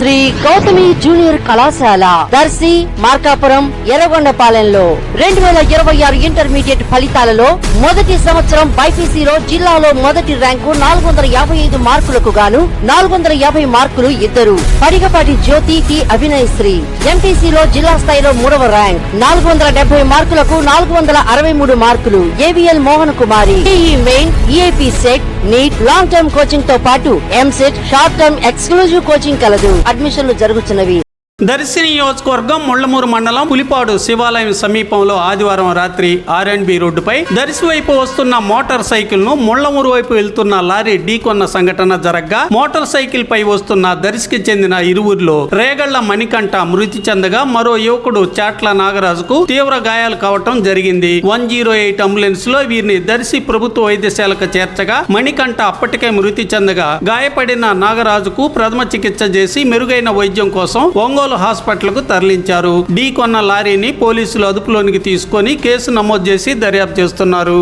Shri Gautami junior కళాశాల Darsi Markapuram ఎర్రగొండపాలెంలో 2026 intermediate ఫలితాలలో మొదటి సంవత్సరం బైపీసీలో జిల్లాలో మొదటి ర్యాంకు 455 మార్కులకు గాను 450 మార్కులు ఇద్దరు పడిగపాటి జ్యోతి టి అభినయశ్రీ. ఎంపీసీలో జిల్లా స్థాయిలో 3వ ర్యాంక్ 470 మార్కులకు 463 మార్కులు ఏవిఎల్ మోహన్ కుమారి. ఈఈ main, EAP CET, NEET, long term coaching తో పాటు EAMCET, short term exclusive coaching కలదు. అడ్మిషన్లు జరుగుతున్నవి. దర్శి నియోజకవర్గం ముళ్లమూరు మండలం పులిపాడు శివాలయం సమీపంలో ఆదివారం రాత్రి ఆర్ఎండ్బి రోడ్డుపై దర్శి వైపు వస్తున్న మోటార్ సైకిల్ ను ముళ్లమూరు వైపు వెళ్తున్న లారీ ఢీకొన్న సంఘటన జరగ్గా మోటార్ సైకిల్ పై వస్తున్న దర్శికి చెందిన ఇరువురిలో రేగళ్ల మణికంఠ మృతి చెందగా మరో యువకుడు చాట్ల నాగరాజుకు తీవ్ర గాయాలు కావటం జరిగింది. 108 అంబులెన్స్ లో వీరిని దర్శి ప్రభుత్వ వైద్యశాలకు చేర్చగా మణికంఠ అప్పటికే మృతి చెందగా గాయపడిన నాగరాజుకు ప్రథమ చికిత్స చేసి మెరుగైన వైద్యం కోసం ఒంగోలు హాస్పిటల్ కు తరలించారు. ఢీకొన్న లారీని పోలీసులు అదుపులోనికి తీసుకొని కేసు నమోదు చేసి దర్యాప్తు చేస్తున్నారు.